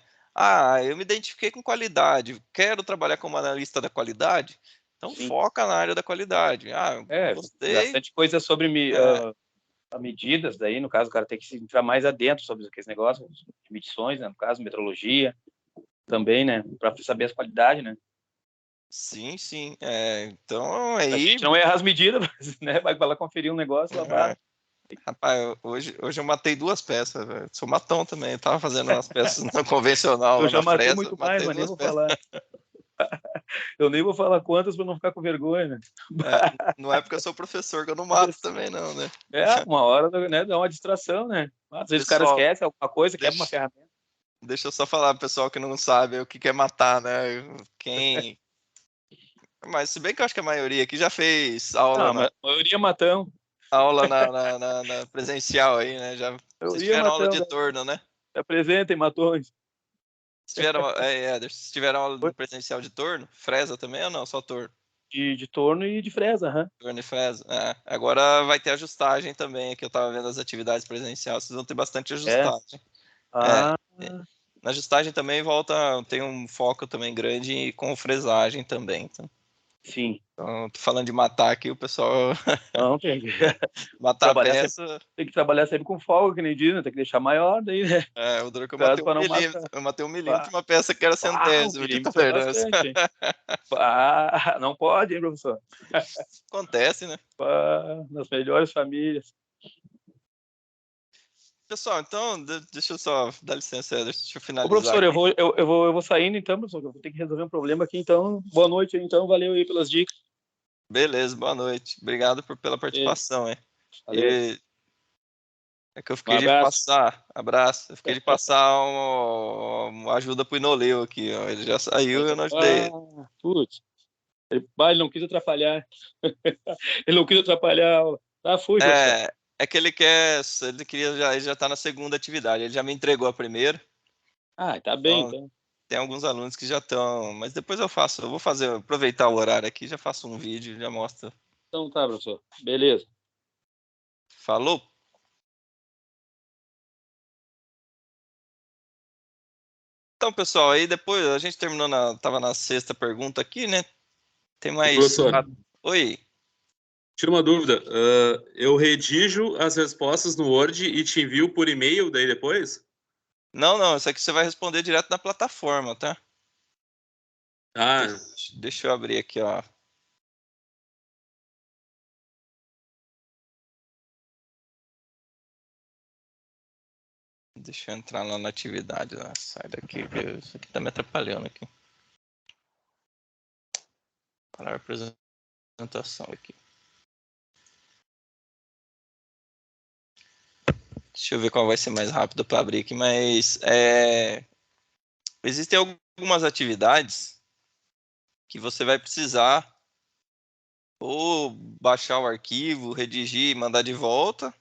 Eu me identifiquei com qualidade, quero trabalhar como analista da qualidade, então Sim. foca na área da qualidade. Gostei. Bastante coisa sobre medidas, daí, no caso, o cara tem que entrar mais adentro sobre aqueles negócios, de medições, né? No caso, metrologia, também, né? Para saber as qualidades, né? Sim, sim. Então, A aí... gente não erra as medidas, mas, né? Vai lá conferir um negócio, lavado. Rapaz, hoje eu matei 2 peças, velho. Sou matão também. Eu tava fazendo umas peças no convencional, Eu lá já na matei fresa, muito mais, matei mas nem 2 vou peças. falar. Eu nem vou falar quantas para não ficar com vergonha, né? Não é porque eu sou professor que eu não mato também, não, né? Uma hora, né, dá uma distração, né? Às vezes o cara Pessoal, esquece alguma coisa, quebra uma ferramenta. deixa eu só falar pro pessoal que não sabe o que é matar, né? Mas se bem que eu acho que a maioria aqui já fez aula Não, a maioria matão. na presencial aí, né? Vocês Maioria tiveram aula matão, de né? torno, né? Se apresentem, matões. Vocês tiveram aula no presencial de torno? Fresa também ou não? Só torno? De torno e de fresa, aham. Torno e fresa. Agora vai ter ajustagem também, aqui eu tava vendo as atividades presenciais, vocês vão ter bastante ajustagem. Ah, Na ajustagem também tem um foco também grande com fresagem também. Então. Sim. Então, tô falando de matar aqui, o pessoal Não, tem que matar a trabalhar sempre, peça. tem que trabalhar sempre com folga, que nem diz, né? Tem que deixar maior daí, né? O duro que No caso, para não matar. eu matei 1 milímetro Ah, de uma peça que era um centésima de milímetro é tolerância. bastante, hein? Ah, não pode, hein, professor? Acontece, né? Nas melhores famílias. Pessoal, então, deixa eu só dar licença, deixa eu Ô, finalizar professor, eu aqui. vou, eu vou saindo então, professor, que eu vou ter que resolver um problema aqui, então. Boa noite, então. Valeu aí pelas dicas. Beleza, boa noite. Obrigado pela E, participação, hein? valeu. E é que eu Um fiquei de abraço. passar, abraço, eu fiquei de passar uma ajuda pro Inoleu aqui, ó. Ele já saiu e eu não ajudei ele. Putz. Ele não quis atrapalhar. Ele não quis atrapalhar a aula. Tá, fui, professor. É que ele já tá na segunda atividade, ele já me entregou a primeira. Ah, tá bem, Então, então. tem alguns alunos que já estão, mas depois eu vou aproveitar o horário aqui, já faço um vídeo, já mostro. Então tá, professor. Beleza. Falou? Então, pessoal, aí depois a gente terminou tava na sexta pergunta aqui, né? Tem mais. Professor, Oi. tira uma dúvida. Eu redijo as respostas no Word e te envio por e-mail daí depois? Não, isso aqui você vai responder direto na plataforma, tá? Ah, Deixa eu abrir aqui, ó. Deixa eu entrar lá na atividade. Lá. Sai daqui, que isso aqui tá me atrapalhando aqui. Para a apresentação aqui. Deixa eu ver qual vai ser mais rápido para abrir aqui, mas existem algumas atividades que você vai precisar ou baixar o arquivo, redigir e mandar de volta,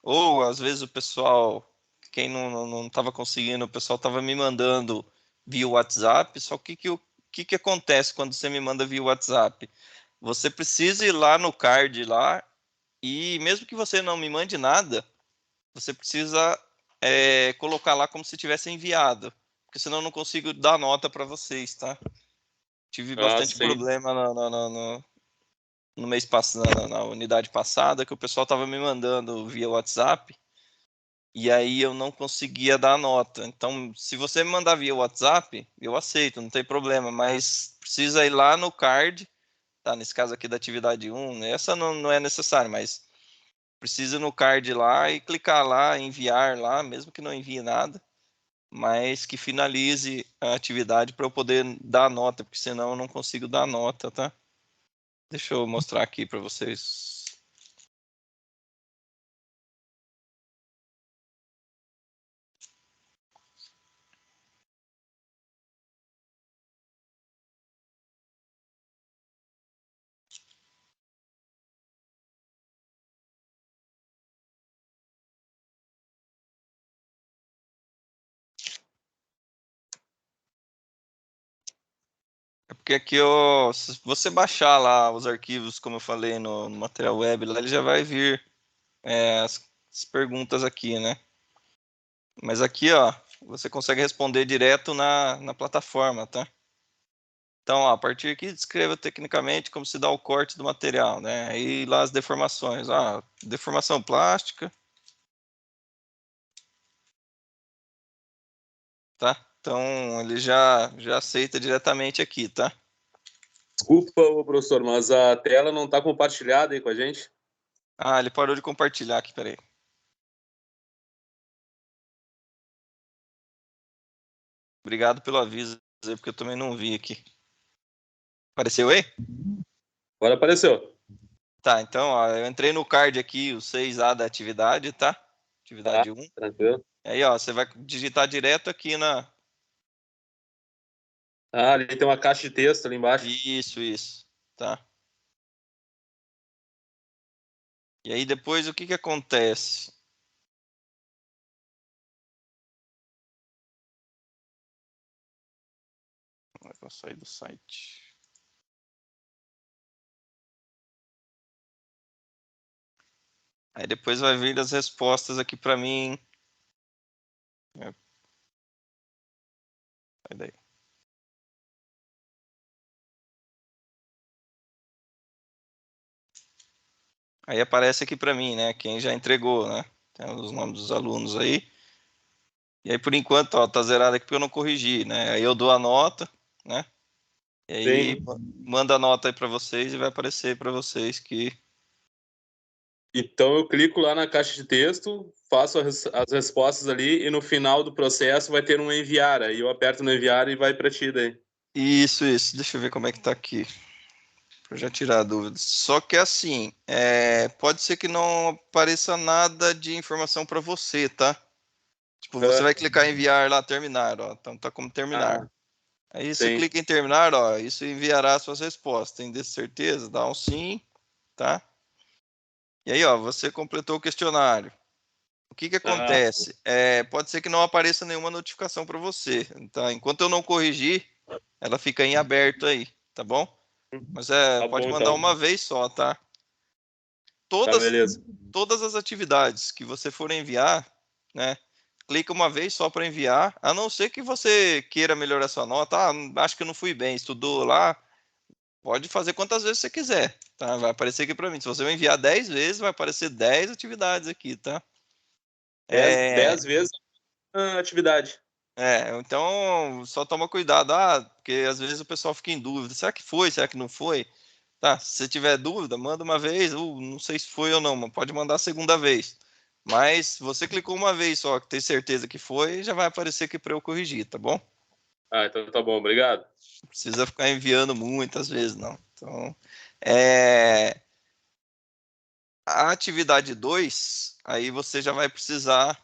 ou às vezes o pessoal, quem não estava conseguindo, o pessoal estava me mandando via WhatsApp, só que o que acontece quando você me manda via WhatsApp? Você precisa ir lá no card lá e mesmo que você não me mande nada, você precisa colocar lá como se tivesse enviado, porque senão eu não consigo dar nota para vocês, tá? Tive bastante sim. problema no mês passado, na unidade passada, que o pessoal estava me mandando via WhatsApp e aí eu não conseguia dar nota. Então, se você me mandar via WhatsApp, eu aceito, não tem problema, mas precisa ir lá no card, tá? Nesse caso aqui da atividade 1, essa não é necessário, mas precisa no card lá e clicar lá, enviar lá, mesmo que não envie nada, mas que finalize a atividade para eu poder dar nota, porque senão eu não consigo dar nota, tá? Deixa eu mostrar aqui para vocês. É porque aqui, ó, se você baixar lá os arquivos, como eu falei no material web, lá ele já vai vir as perguntas aqui, né? Mas aqui, ó, você consegue responder direto na plataforma, tá? Então, ó, a partir aqui, descreva tecnicamente como se dá o corte do material, né? Aí lá as deformações, deformação plástica, tá? Então, ele já aceita diretamente aqui, tá? Desculpa, ô, professor, mas a tela não está compartilhada aí com a gente? Ele parou de compartilhar aqui, peraí. Obrigado pelo aviso, porque eu também não vi aqui. Apareceu aí? Agora apareceu. Tá, então, ó, eu entrei no card aqui, o 6A da atividade, tá? Tá, Atividade 1. tranquilo. Aí, ó, você vai digitar direto aqui na... Ah, ali tem uma caixa de texto ali embaixo. Isso, tá? E aí depois o que acontece? Vou sair do site. Aí depois vai vir as respostas aqui para mim. Sai daí. Aí aparece aqui para mim, né? Quem já entregou, né? Tem os nomes dos alunos aí. E aí, por enquanto, ó, tá zerado aqui porque eu não corrigi, né? Aí eu dou a nota, né? E aí Sim. manda a nota aí para vocês e vai aparecer para vocês que... Então eu clico lá na caixa de texto, faço as respostas ali e no final do processo vai ter um enviar. Aí eu aperto no enviar e vai para ti daí. Isso. Deixa eu ver como é que tá aqui. Pra já tirar a dúvida. Só que assim, pode ser que não apareça nada de informação para você, tá? Tipo, você vai clicar em enviar lá, terminar, ó. Então tá como terminar. Aí você Sim. clica em terminar, ó. Isso enviará suas respostas. Tem certeza? Dá um sim, tá? E aí, ó, você completou o questionário. O que acontece? Pode ser que não apareça nenhuma notificação para você, tá? Enquanto eu não corrigir, ela fica em aberto aí, tá bom? Mas Tá pode bom, mandar então. uma vez só, tá? Tá, Todas, beleza. todas as atividades que você for enviar, né? Clica uma vez só para enviar, a não ser que você queira melhorar sua nota. Ah, acho que eu não fui bem, estudou lá. Pode fazer quantas vezes você quiser, tá? Vai aparecer aqui para mim. Se você enviar 10 vezes, vai aparecer 10 atividades aqui, tá? 10 vezes a atividade. Então só toma cuidado, porque às vezes o pessoal fica em dúvida. Será que foi? Será que não foi? Tá, se você tiver dúvida, manda uma vez, não sei se foi ou não, mas pode mandar a segunda vez. Mas se você clicou uma vez só, que tem certeza que foi, já vai aparecer aqui para eu corrigir, tá bom? Então tá bom, obrigado. Não precisa ficar enviando muitas vezes, não. Então, é... a atividade 2, aí você já vai precisar,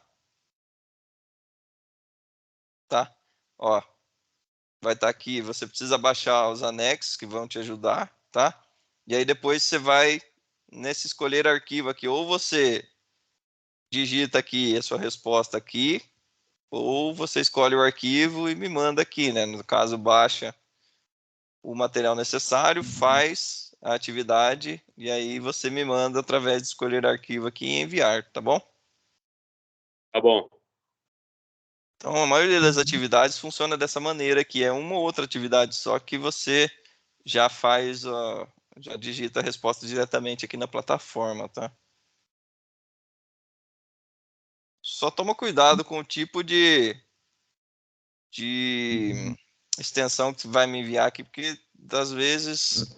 tá? Ó, vai estar aqui, você precisa baixar os anexos que vão te ajudar, tá? E aí depois você vai nesse escolher arquivo aqui, ou você digita aqui a sua resposta aqui, ou você escolhe o arquivo e me manda aqui, né? No caso, baixa o material necessário, faz a atividade e aí você me manda através de escolher arquivo aqui e enviar, tá bom? Tá bom. Então, a maioria das atividades funciona dessa maneira, que é uma ou outra atividade só que você já faz, já digita a resposta diretamente aqui na plataforma, tá? Só toma cuidado com o tipo de extensão que você vai me enviar aqui, porque às vezes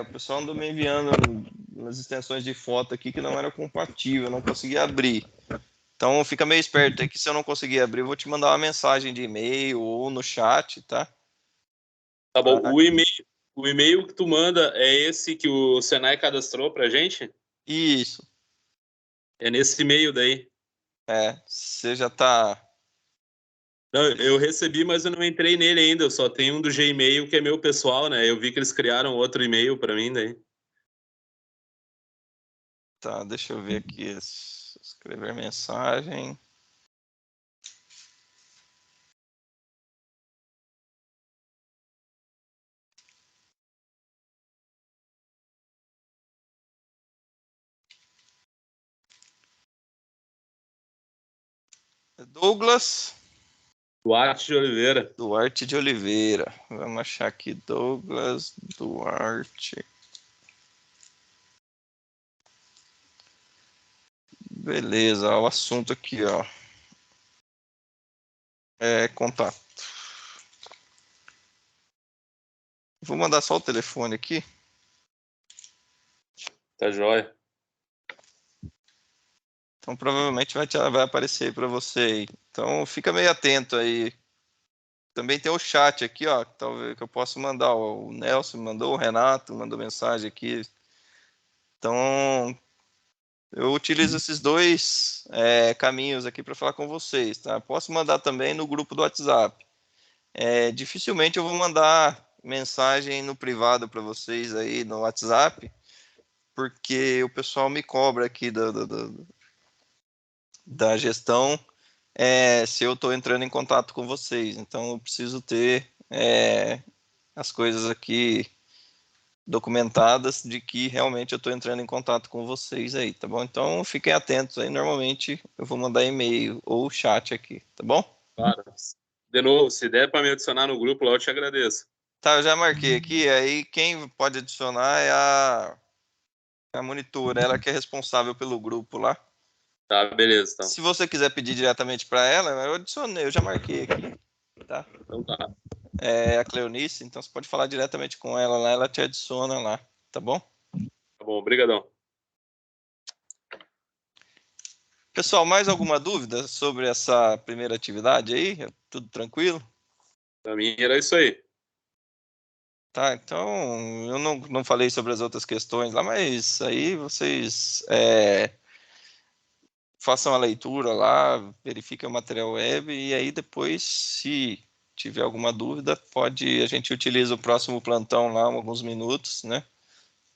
o pessoal andou me enviando umas extensões de foto aqui que não era compatível, eu não conseguia abrir. Então fica meio esperto aí que se eu não conseguir abrir, eu vou te mandar uma mensagem de e-mail ou no chat, tá? Tá bom. O e-mail que tu manda é esse que o Senai cadastrou pra gente? Isso. É nesse e-mail daí. Você já tá... Não, eu recebi, mas eu não entrei nele ainda. Eu só tenho um do Gmail que é meu pessoal, né? Eu vi que eles criaram outro e-mail pra mim daí. Tá, deixa eu ver aqui. Escrever mensagem. Douglas Duarte de Oliveira. Duarte de Oliveira. Vamos achar aqui Douglas Duarte. Beleza, o assunto aqui, ó. Contato. Vou mandar só o telefone aqui. Tá joia. Então provavelmente vai aparecer para você aí. Então fica meio atento aí. Também tem o chat aqui, ó. Talvez que eu possa mandar. O Nelson mandou, o Renato mandou mensagem aqui. Então eu utilizo esses dois caminhos aqui para falar com vocês, tá? Posso mandar também no grupo do WhatsApp. Dificilmente eu vou mandar mensagem no privado para vocês aí no WhatsApp, porque o pessoal me cobra aqui da gestão se eu estou entrando em contato com vocês. Então eu preciso ter as coisas aqui documentadas de que realmente eu estou entrando em contato com vocês aí, tá bom? Então fiquem atentos aí. Normalmente eu vou mandar e-mail ou chat aqui, tá bom? Claro. De novo, se der para me adicionar no grupo lá, eu te agradeço. Tá, eu já marquei aqui. Aí quem pode adicionar é a A monitora, ela que é responsável pelo grupo lá. Tá, beleza, então. Se você quiser pedir diretamente para ela, eu adicionei, eu já marquei aqui, tá? Então tá. É a Cleonice, então você pode falar diretamente com ela lá, ela te adiciona lá, tá bom? Tá bom, obrigadão. Pessoal, mais alguma dúvida sobre essa primeira atividade aí? Tudo tranquilo? Pra mim era isso aí. Tá, então eu não falei sobre as outras questões lá, mas aí vocês façam a leitura lá, verifiquem o material web e aí depois, se tiver alguma dúvida, a gente utiliza o próximo plantão lá, alguns minutos, né,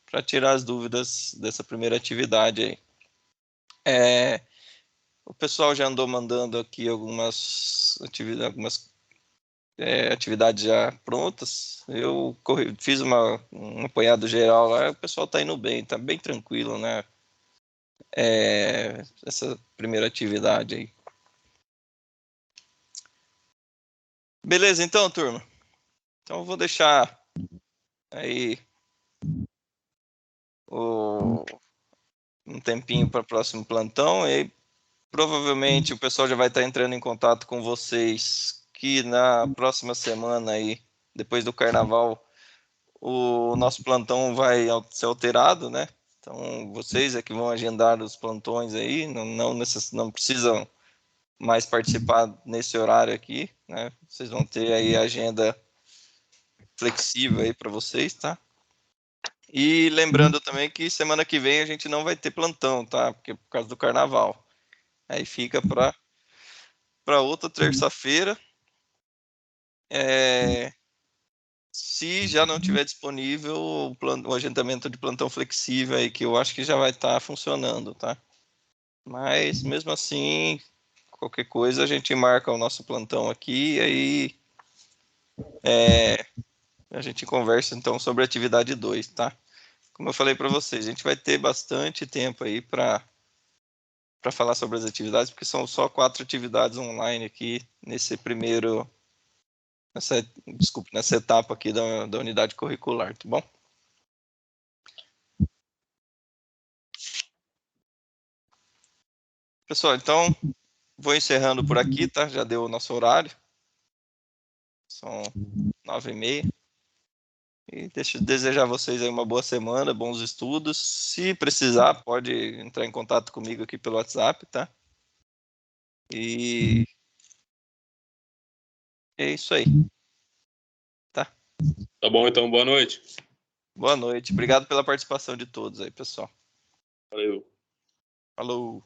para tirar as dúvidas dessa primeira atividade aí. O pessoal já andou mandando aqui algumas atividades já prontas. Eu fiz um apanhado geral lá, o pessoal está indo bem, está bem tranquilo, né? Essa primeira atividade aí. Beleza, então, turma. Então eu vou deixar aí um tempinho para o próximo plantão. E aí, provavelmente o pessoal já vai estar entrando em contato com vocês que na próxima semana aí, depois do carnaval, o nosso plantão vai ser alterado, né? Então vocês é que vão agendar os plantões aí, não precisam mais participar nesse horário aqui, né? Vocês vão ter aí a agenda flexível aí para vocês, tá? E lembrando também que semana que vem a gente não vai ter plantão, tá? Porque por causa do carnaval. Aí fica para outra terça-feira. Se já não tiver disponível o agendamento de plantão flexível aí, que eu acho que já vai estar funcionando, tá? Mas mesmo assim, qualquer coisa a gente marca o nosso plantão aqui e aí a gente conversa então sobre a atividade 2, tá? Como eu falei para vocês, a gente vai ter bastante tempo aí para falar sobre as atividades, porque são só 4 atividades online aqui nessa etapa aqui da unidade curricular, tá bom? Pessoal, então vou encerrando por aqui, tá? Já deu o nosso horário. São 9h30. E deixa eu desejar a vocês aí uma boa semana, bons estudos. Se precisar, pode entrar em contato comigo aqui pelo WhatsApp, tá? E é isso aí. Tá? Tá bom, então, boa noite. Boa noite. Obrigado pela participação de todos aí, pessoal. Valeu. Falou.